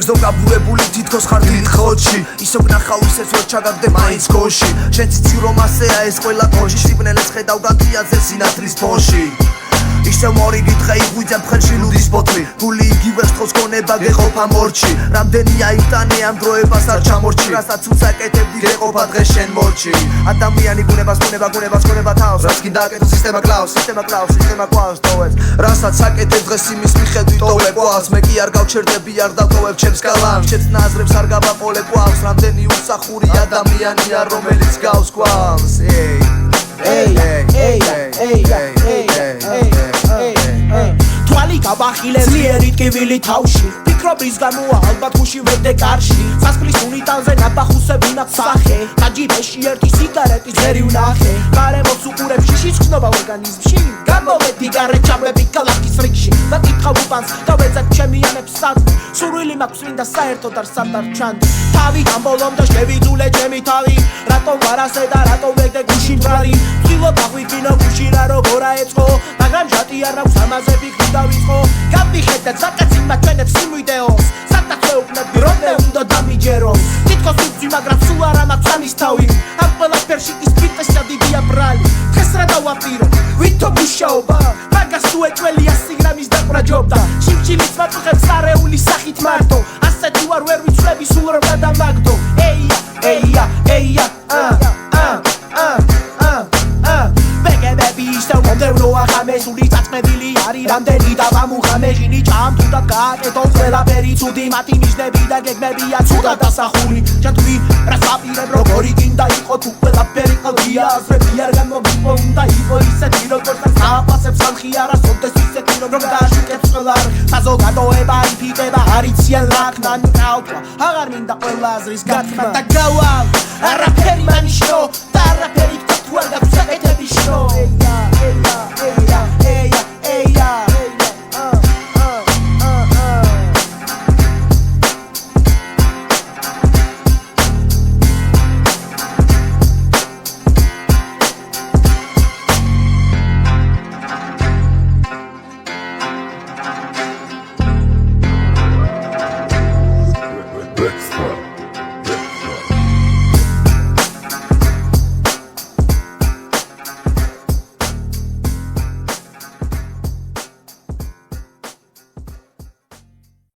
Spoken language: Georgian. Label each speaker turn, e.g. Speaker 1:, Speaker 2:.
Speaker 1: ვერძო გაბურებული თითქოს ხარ დიდ ხოჩი ისო ვნახავ ისეც ვერ ჩაგაგდე მაინც გოში შენ ციცი რომ ასეა ეს ყველა კოჩი სიბნელეს ხედავ გათიაძე სინათლის ფონში ისე მორიგი დღე იღვიძებ ხელში ლუდის ბოთლი გული იგივე ხთოს გონება გეყოფა მორჩი რამდენია იტანე ამ დროებას არ ჩამორჩი რასაც უცაკეთებდი გეყოფა დღეს შენ მორჩი ადამიანი გუნებას თავს რაც კი დააკეთო სისტემა კლავს სისტემა ყავს ტოვებს რასაც აკეთებ დღეს იმის მიხედვით ტოვებ ყავს მე კი არ გავჩერდები არ დავტოვებ ჩემს კალამს ჩემს ნაზრებს არ გავაყოლებ ყავს რამდენი უსახური ადამიანია რომელიც გავს ყავს
Speaker 2: თვალი გაბახილე ძლიერი ტკივილი თავში ფიქრობის გამოა ალბათ გუში ვერდე კარში სასხლის უნიტანზე ნაბახუსები ნახ სახე დაჯიბეში ერთი სიგარეტი ძერი ვნახე გარემოს უყურებ შიშის ხნობა ორგანიზმში გამოვედი გარეთ ჩამები ქალაქის რიგში დაკითხავ უპანს და ვეძებ ჩემიანებს სად სურვილი მაქვს მინდა საერთოდ არ სამარჩანდი თავი გამბოლომდა შევიძულე ჩემი თავი რატომ ვარასე და რატომ ვეგდე გუში მრალი ვცდილობ აღვიგვინო გუში რა როგორ აეწყო მაგრამ ჟატი არ აქვს ამაზე ფიქრი დავიწყო გამიხედეთ საკაცი მაჩვენებს სიმვიდეოს საკაცე უკნები რომ მე უნდა დამიჯერო თითქოს უცვი მაგრამ სულ არ ამაქვს ამის თავი ამ ყველაფერში ის პიტესა დიდია ბრალი დღეს რა დავაპირო ვითო მუშაობა მაგას თუ ეჭველია სიგრამის დაყრაჯობდა შიმშილის მაწუხებს არეული სახით მარტო ასეთი ვარ ვერ ვიცვლები სულ რომ გადამაგდო ეია დევროა ხამესული წაწმებილი არის რამდენი დავამუხამე ჟინი ჩამთუნდა გააკეთო ყველაფერი ცუდი მათი ნიშნები და გეგმებია ცუდად დასახული ჩათვი რას ვაპირებ როგორი გინდა იყო თუ ყველაფერი ყალბია აზრები არ გამომიყო უნდა იყო ისეთი როგორც საფასებს ხალხი არასოდეს ისეთი რომ გააშუქებს ყველა საზოგადოება იფიტება არიციან ლაკნან კაუტლა აღარ მინდა ყველა აზრის გათმა და გავალ არაფერი მანიშნო და არაფერი თუ არ გაქვს